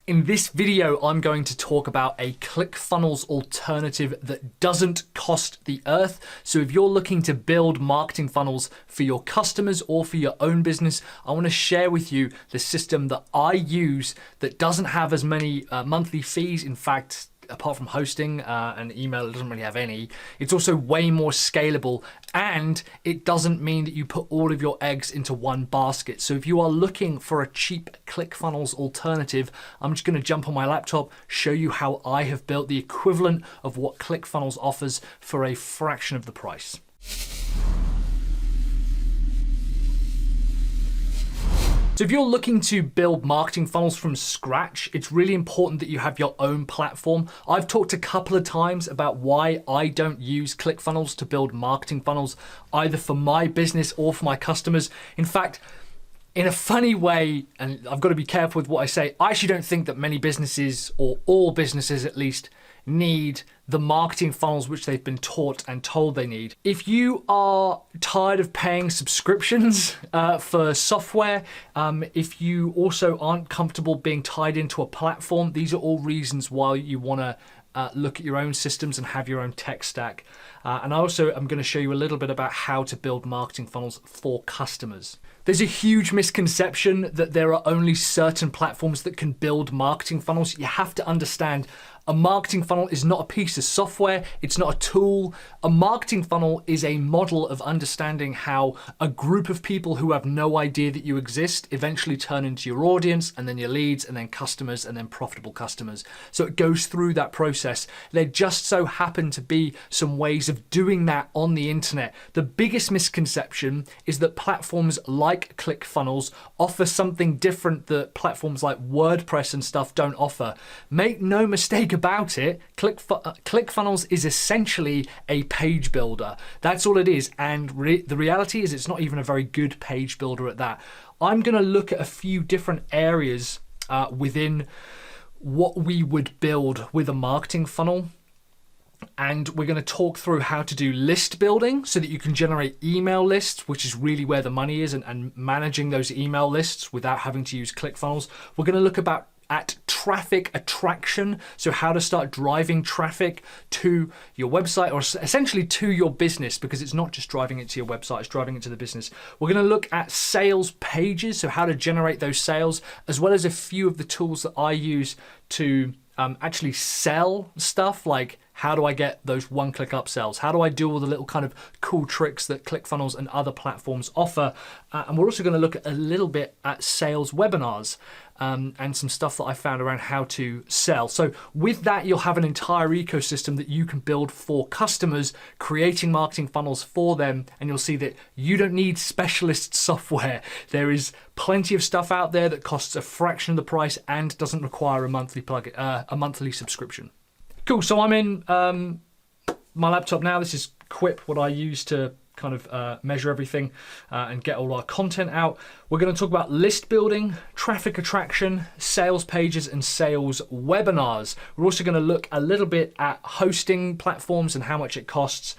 In this video, I'm going to talk about a Clickfunnels alternative that doesn't cost the earth. So if you're looking to build marketing funnels for your customers or for your own business, I want to share with you the system that I use that doesn't have as many monthly fees. In fact, apart from hosting and email, it doesn't really have any. It's also way more scalable, and it doesn't mean that you put all of your eggs into one basket. So if you are looking for a cheap Clickfunnels alternative, I'm just going to jump on my laptop, show you how I have built the equivalent of what Clickfunnels offers for a fraction of the price. So if you're looking to build marketing funnels from scratch, it's really important that you have your own platform. I've talked a couple of times about why I don't use Clickfunnels to build marketing funnels, either for my business or for my customers. In fact, in a funny way, and I've got to be careful with what I say, I actually don't think that many businesses, or all businesses at least, need the marketing funnels which they've been taught and told they need. If you are tired of paying subscriptions for software, if you also aren't comfortable being tied into a platform, these are all reasons why you want to look at your own systems and have your own tech stack. And I also am going to show you a little bit about how to build marketing funnels for customers. There's a huge misconception that there are only certain platforms that can build marketing funnels. You have to understand a marketing funnel is not a piece of software. It's not a tool. A marketing funnel is a model of understanding how a group of people who have no idea that you exist eventually turn into your audience, and then your leads, and then customers, and then profitable customers. So it goes through that process. There just so happen to be some ways of doing that on the internet. The biggest misconception is that platforms like Clickfunnels offer something different that platforms like WordPress and stuff don't offer. Make no mistake about it, Clickfunnels is essentially a page builder. That's all it is, and the reality is it's not even a very good page builder at that. I'm going to look at a few different areas within what we would build with a marketing funnel. And we're going to talk through how to do list building so that you can generate email lists, which is really where the money is, and managing those email lists without having to use ClickFunnels. We're going to look at traffic attraction, so how to start driving traffic to your website, or essentially to your business, because it's not just driving it to your website, it's driving it to the business. We're going to look at sales pages, so how to generate those sales, as well as a few of the tools that I use to actually sell stuff, like how do I get those one-click upsells? How do I do all the little kind of cool tricks that ClickFunnels and other platforms offer? And we're also going to look at a little bit at sales webinars and some stuff that I found around how to sell. So with that, you'll have an entire ecosystem that you can build for customers, creating marketing funnels for them, and you'll see that you don't need specialist software. There is plenty of stuff out there that costs a fraction of the price and doesn't require a monthly subscription. Cool, so I'm in my laptop now. This is Quip, what I use to kind of measure everything and get all our content out. We're going to talk about list building, traffic attraction, sales pages, and sales webinars. We're also going to look a little bit at hosting platforms and how much it costs.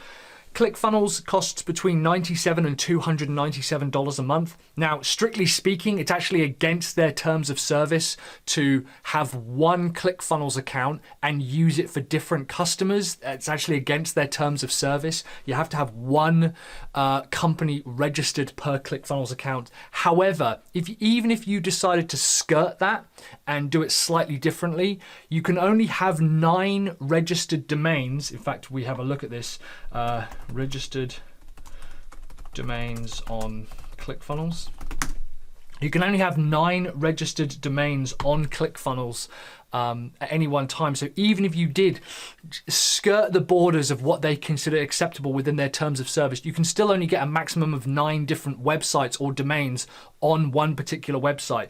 Clickfunnels costs between $97 and $297 a month. Now, strictly speaking, it's actually against their terms of service to have one Clickfunnels account and use it for different customers. It's actually against their terms of service. You have to have one company registered per Clickfunnels account. However, even if you decided to skirt that and do it slightly differently, you can only have 9 registered domains. In fact, we have a look at this. Registered domains on ClickFunnels. You can only have 9 registered domains on ClickFunnels at any one time. So even if you did skirt the borders of what they consider acceptable within their terms of service, you can still only get a maximum of 9 different websites or domains on one particular website.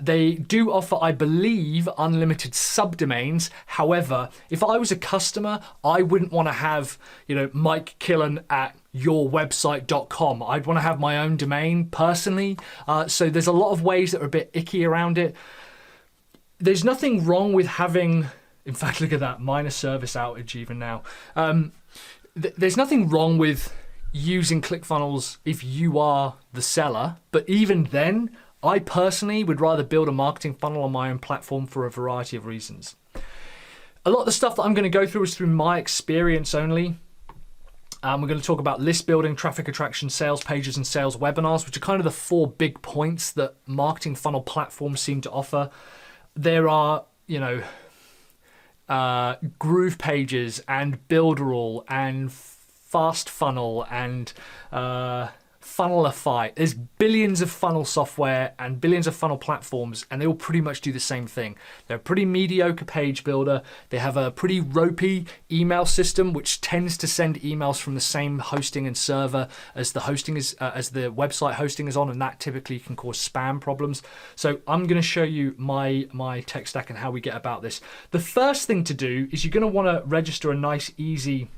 They do offer, I believe, unlimited subdomains. However, if I was a customer, I wouldn't want to have, Mike Killen at yourwebsite.com. I'd want to have my own domain personally. So there's a lot of ways that are a bit icky around it. There's nothing wrong with having, in fact, look at that, minor service outage even now. There's nothing wrong with using ClickFunnels if you are the seller, but even then, I personally would rather build a marketing funnel on my own platform for a variety of reasons. A lot of the stuff that I'm going to go through is through my experience only. We're going to talk about list building, traffic attraction, sales pages, and sales webinars, which are kind of the 4 big points that marketing funnel platforms seem to offer. There are, groove pages and Builderall and Fast Funnel and Funnelify. There's billions of funnel software and billions of funnel platforms, and they all pretty much do the same thing. They're a pretty mediocre page builder. They have a pretty ropey email system, which tends to send emails from the same hosting and server as the website hosting is on, and that typically can cause spam problems. So I'm going to show you my tech stack and how we get about this. The first thing to do is you're going to want to register a nice, easy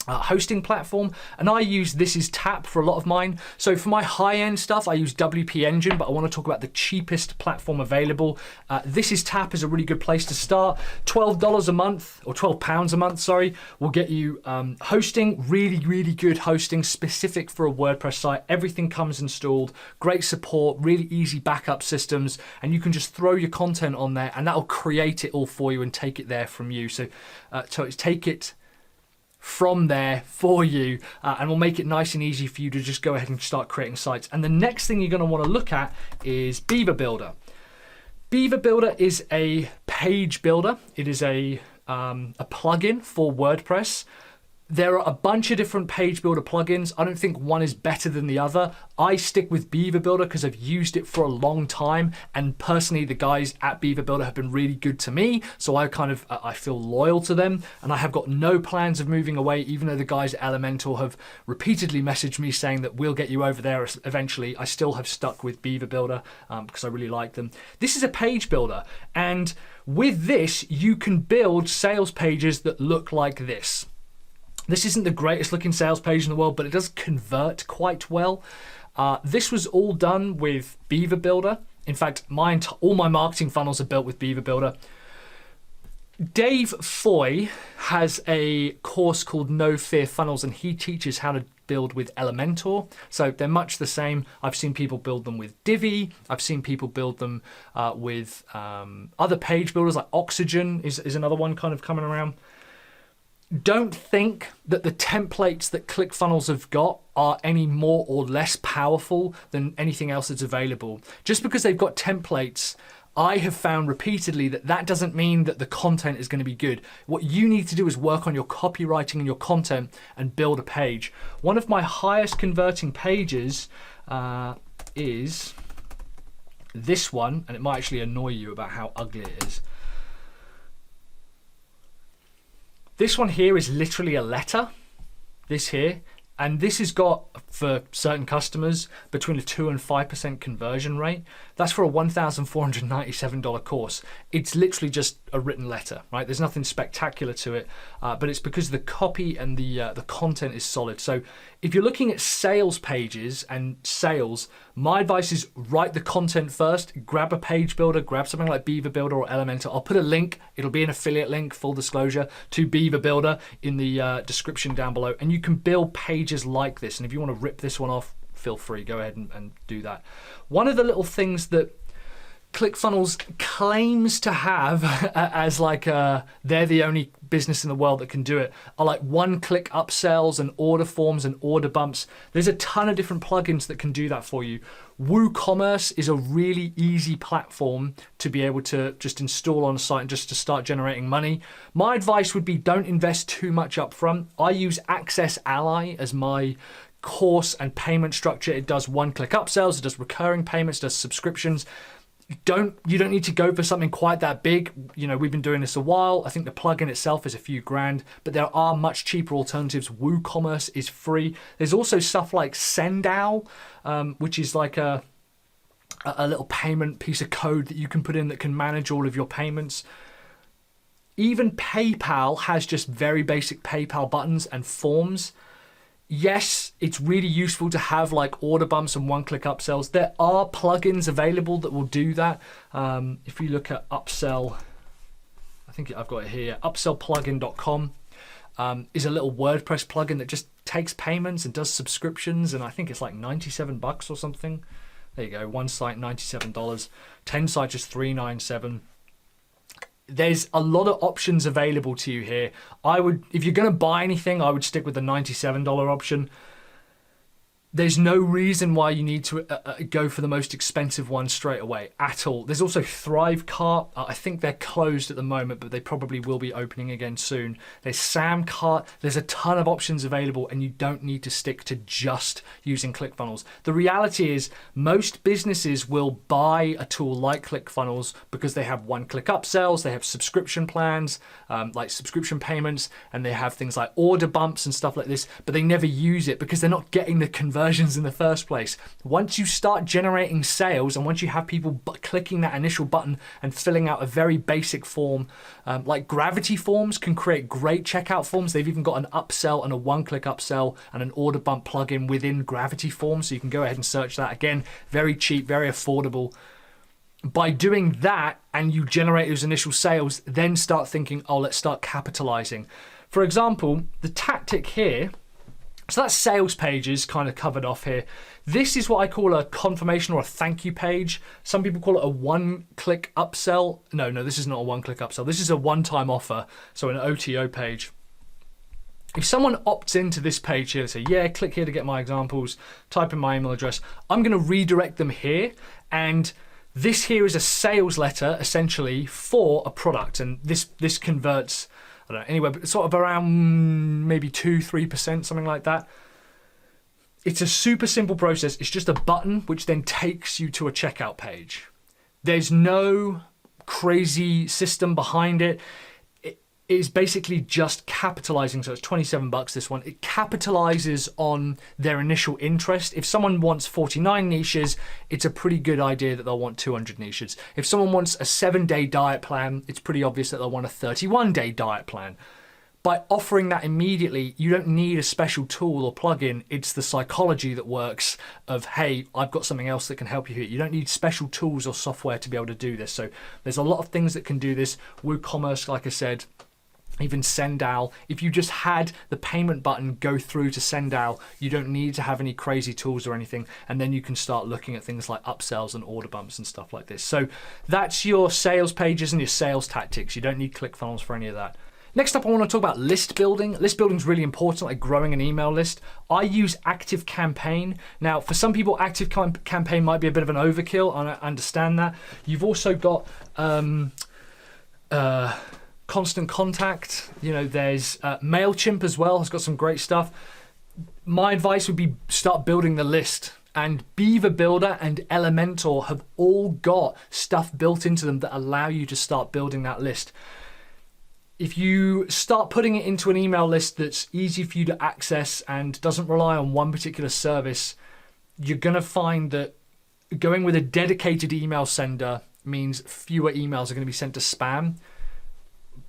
hosting platform, and I use This Is Tap for a lot of mine. So for my high-end stuff, I use WP Engine, but I want to talk about the cheapest platform available. This Is Tap is a really good place to start. $12 a month, or £12 a month, sorry, will get you hosting, really, really good hosting, specific for a WordPress site. Everything comes installed, great support, really easy backup systems, and you can just throw your content on there, and that'll create it all for you and take it there from you. So take it from there for you, and we'll make it nice and easy for you to just go ahead and start creating sites. And the next thing you're going to want to look at is Beaver Builder. Beaver Builder is a page builder. It is a plugin for WordPress. There are a bunch of different page builder plugins. I don't think one is better than the other. I stick with Beaver Builder because I've used it for a long time, and personally the guys at Beaver Builder have been really good to me, so I feel loyal to them, and I have got no plans of moving away, even though the guys at Elementor have repeatedly messaged me saying that we'll get you over there eventually. I still have stuck with Beaver Builder because I really like them. This is a page builder, and with this you can build sales pages that look like this. This isn't the greatest looking sales page in the world, but it does convert quite well. This was all done with Beaver Builder. In fact, all my marketing funnels are built with Beaver Builder. Dave Foy has a course called No Fear Funnels, and he teaches how to build with Elementor. So they're much the same. I've seen people build them with Divi. I've seen people build them with other page builders, like Oxygen is another one kind of coming around. Don't think that the templates that ClickFunnels have got are any more or less powerful than anything else that's available. Just because they've got templates, I have found repeatedly that doesn't mean that the content is going to be good. What you need to do is work on your copywriting and your content and build a page. One of my highest converting pages is this one, and it might actually annoy you about how ugly it is. This one here is literally a letter, this here, and this has got, for certain customers, between a 2 and 5% conversion rate. That's for a $1,497 course. It's literally just a written letter, right? There's nothing spectacular to it, but it's because the copy and the content is solid. So if you're looking at sales pages and sales, my advice is write the content first, grab a page builder, grab something like Beaver Builder or Elementor. I'll put a link, it'll be an affiliate link, full disclosure, to Beaver Builder in the description down below, and you can build pages like this. And if you want to rip this one off, feel free, go ahead and do that. One of the little things that ClickFunnels claims to have as like they're the only business in the world that can do it are like one-click upsells and order forms and order bumps. There's a ton of different plugins that can do that for you. WooCommerce is a really easy platform to be able to just install on a site and just to start generating money. My advice would be don't invest too much upfront. I use Access Ally as my course and payment structure. It does one-click upsells, it does recurring payments, it does subscriptions. You don't need to go for something quite that big. You know, we've been doing this a while. I think the plugin itself is a few grand, but there are much cheaper alternatives. WooCommerce is free. There's also stuff like Sendow, which is like a little payment piece of code that you can put in that can manage all of your payments. Even PayPal has just very basic PayPal buttons and forms. Yes, it's really useful to have like order bumps and one-click upsells. There are plugins available that will do that. If you look at Upsell, I think I've got it here, upsellplugin.com is a little WordPress plugin that just takes payments and does subscriptions, and I think it's like $97 or something. There you go, one site $97, 10 sites just $397. There's a lot of options available to you here. I would, if you're going to buy anything, I would stick with the $97 option. There's no reason why you need to go for the most expensive one straight away at all. There's also Thrivecart. I think they're closed at the moment, but they probably will be opening again soon. There's Samcart. There's a ton of options available, and you don't need to stick to just using ClickFunnels. The reality is most businesses will buy a tool like ClickFunnels because they have one-click upsells, they have subscription plans, like subscription payments, and they have things like order bumps and stuff like this, but they never use it because they're not getting the conversions in the first place. Once you start generating sales and once you have people clicking that initial button and filling out a very basic form, like Gravity Forms can create great checkout forms. They've even got an upsell and a one-click upsell and an order bump plugin within Gravity Forms, so you can go ahead and search that. Again, very cheap, very affordable. By doing that and you generate those initial sales, then start thinking, oh, let's start capitalizing. For example, the tactic here, so that's sales pages kind of covered off here. This is what I call a confirmation or a thank you page. Some people call it a one-click upsell. No, this is not a one-click upsell. This is a one-time offer, so an OTO page. If someone opts into this page here, say, yeah, click here to get my examples, type in my email address, I'm going to redirect them here, and this here is a sales letter essentially for a product, and this converts, I don't know, anywhere sort of around maybe 2-3%, something like that. It's a super simple process. It's just a button which then takes you to a checkout page. There's no crazy system behind it. It is basically just capitalizing. So it's $27 this one. It capitalizes on their initial interest. If someone wants 49 niches, it's a pretty good idea that they'll want 200 niches. If someone wants a 7-day diet plan, it's pretty obvious that they'll want a 31-day diet plan. By offering that immediately, you don't need a special tool or plugin. It's the psychology that works of, hey, I've got something else that can help you here. You don't need special tools or software to be able to do this. So there's a lot of things that can do this. WooCommerce, like I said, even Sendow. If you just had the payment button go through to Sendow, you don't need to have any crazy tools or anything, and then you can start looking at things like upsells and order bumps and stuff like this. So that's your sales pages and your sales tactics. You don't need ClickFunnels for any of that. Next up, I want to talk about list building. List building is really important, like growing an email list. I use ActiveCampaign. Now, for some people, ActiveCampaign might be a bit of an overkill. I understand that. You've also got Constant Contact. You know, there's MailChimp as well. It's got some great stuff. My advice would be start building the list. And Beaver Builder and Elementor have all got stuff built into them that allow you to start building that list. If you start putting it into an email list that's easy for you to access and doesn't rely on one particular service, you're going to find that going with a dedicated email sender means fewer emails are going to be sent to spam.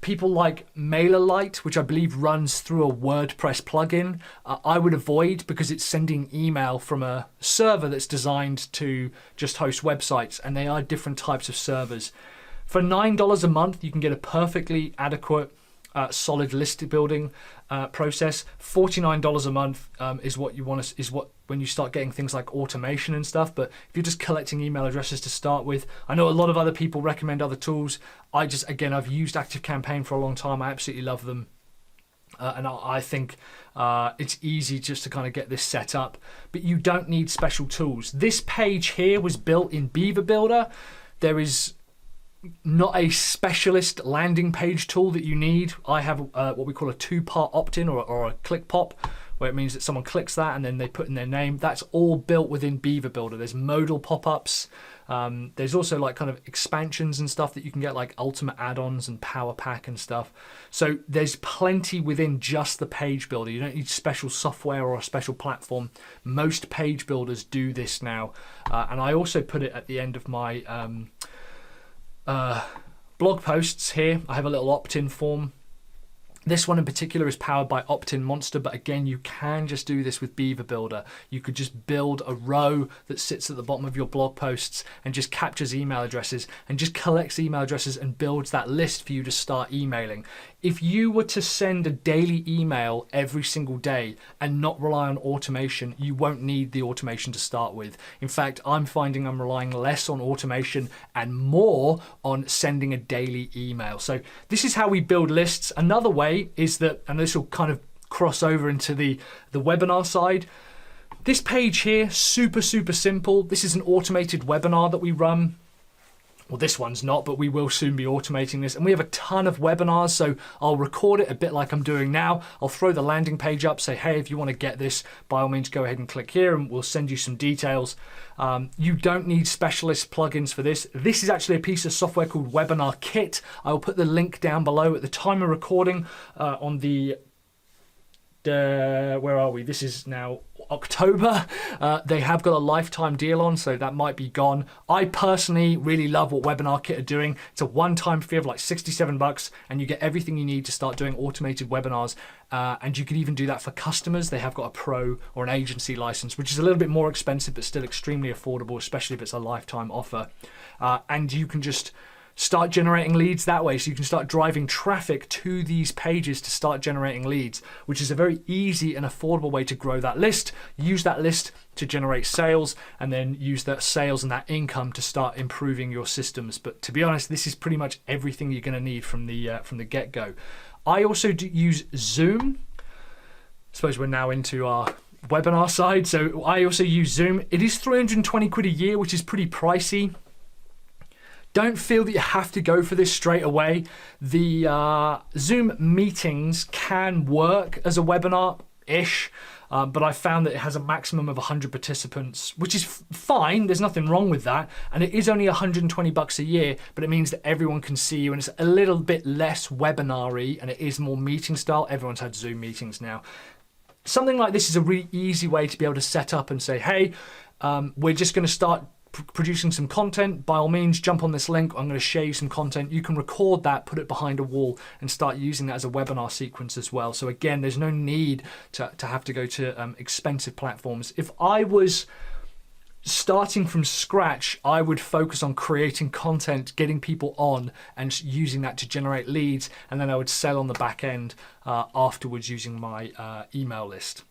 People like MailerLite, which I believe runs through a WordPress plugin, I would avoid because it's sending email from a server that's designed to just host websites, and they are different types of servers. For $9 a month, you can get a perfectly adequate, solid list building process. $49 a month is what you want to, when you start getting things like automation and stuff. But if you're just collecting email addresses to start with, I know a lot of other people recommend other tools. I've used ActiveCampaign for a long time. I absolutely love them. And I think it's easy just to kind of get this set up, but you don't need special tools. This page here was built in Beaver Builder. There is not a specialist landing page tool that you need. I have what we call a two-part opt-in or a click pop, where it means that someone clicks that and then they put in their name. That's all built within Beaver Builder. There's modal pop-ups. There's also like kind of expansions and stuff that you can get, like ultimate add-ons and power pack and stuff. So there's plenty within just the page builder. You don't need special software or a special platform. Most page builders do this now. And I also put it at the end of my blog posts here. I have a little opt-in form This one in particular is powered by Opt-in Monster, but again, you can just do this with Beaver Builder. You could just build a row that sits at the bottom of your blog posts and just captures email addresses and just collects email addresses and builds that list for you to start emailing. If you were to send a daily email every single day and not rely on automation, you won't need the automation to start with. In fact, I'm finding I'm relying less on automation and more on sending a daily email. So this is how we build lists. Another way is that, and this will kind of cross over into the webinar side. This page here, super simple. This is an automated webinar that we run. Well, this one's not, but we will soon be automating this. And we have a ton of webinars, so I'll record it a bit like I'm doing now. I'll throw the landing page up, say, hey, if you want to get this, by all means, go ahead and click here and we'll send you some details. You don't need specialist plugins for this. This is actually a piece of software called Webinar Kit. I'll put the link down below. At the time of recording on the where are we? This is now October. They have got a lifetime deal on, so that might be gone. I personally really love what Webinar Kit are doing. It's a one-time fee of like $67, and you get everything you need to start doing automated webinars. And you can even do that for customers. They have got a pro or an agency license, which is a little bit more expensive, but still extremely affordable, especially if it's a lifetime offer. And you can just start generating leads that way. So you can start driving traffic to these pages to start generating leads, which is a very easy and affordable way to grow that list. Use that list to generate sales, and then use that sales and that income to start improving your systems. But to be honest, this is pretty much everything you're going to need from the get-go. I also do use Zoom. I suppose we're now into our webinar side. So I also use Zoom. It is 320 quid a year, which is pretty pricey. Don't feel that you have to go for this straight away. The Zoom meetings can work as a webinar-ish, but I found that it has a maximum of 100 participants, which is fine. There's nothing wrong with that. And it is only 120 bucks a year, but it means that everyone can see you, and it's a little bit less webinar-y, and it is more meeting style. Everyone's had Zoom meetings now. Something like this is a really easy way to be able to set up and say, hey, we're just going to start producing some content. By all means, jump on this link. I'm going to share you some content. You can record that, put it behind a wall, and start using that as a webinar sequence as well. So again, there's no need to have to go to expensive platforms. If I was starting from scratch, I would focus on creating content, getting people on, and using that to generate leads, and then I would sell on the back end afterwards using my email list.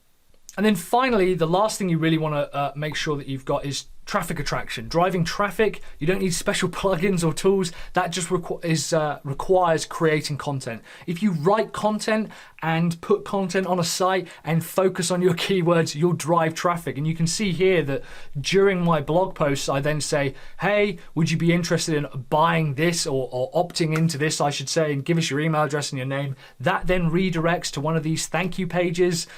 And then finally, the last thing you really want to make sure that you've got is traffic attraction. Driving traffic, you don't need special plugins or tools. That just requires creating content. If you write content and put content on a site and focus on your keywords, you'll drive traffic. And you can see here that during my blog posts, I then say, hey, would you be interested in buying this or opting into this, I should say, and give us your email address and your name. That then redirects to one of these thank you pages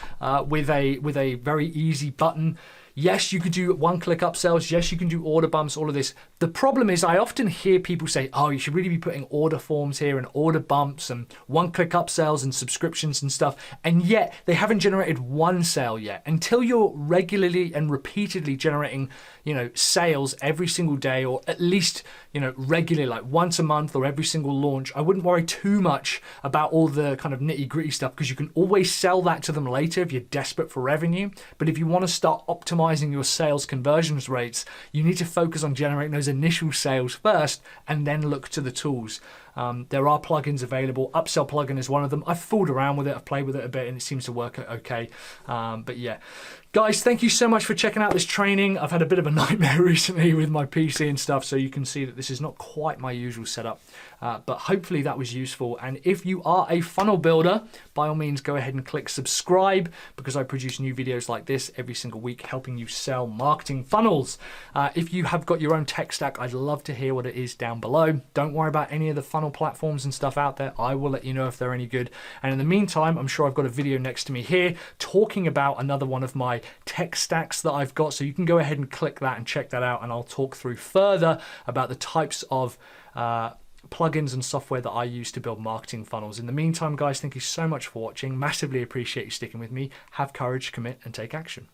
with a very easy button. Yes, you could do one-click upsells. Yes, you can do order bumps, all of this. The problem is I often hear people say, oh, you should really be putting order forms here and order bumps and one-click upsells and subscriptions and stuff. And yet they haven't generated one sale yet. Until you're regularly and repeatedly generating, sales every single day, or at least, regularly, like once a month or every single launch, I wouldn't worry too much about all the kind of nitty-gritty stuff, because you can always sell that to them later if you're desperate for revenue. But if you want to start optimizing your sales conversions rates, you need to focus on generating those initial sales first and then look to the tools. There are plugins available. Upsell plugin is one of them. I've fooled around with it. I've played with it a bit and it seems to work okay. But yeah, guys, thank you so much for checking out this training. I've had a bit of a nightmare recently with my PC and stuff, so you can see that this is not quite my usual setup. But hopefully that was useful. And if you are a funnel builder, by all means, go ahead and click subscribe, because I produce new videos like this every single week, helping you sell marketing funnels. If you have got your own tech stack, I'd love to hear what it is down below. Don't worry about any of the funnel platforms and stuff out there. I will let you know if they're any good. And in the meantime, I'm sure I've got a video next to me here talking about another one of my tech stacks that I've got. So you can go ahead and click that and check that out. And I'll talk through further about the types of plugins and software that I use to build marketing funnels. In the meantime, guys, thank you so much for watching. Massively appreciate you sticking with me. Have courage, commit, and take action.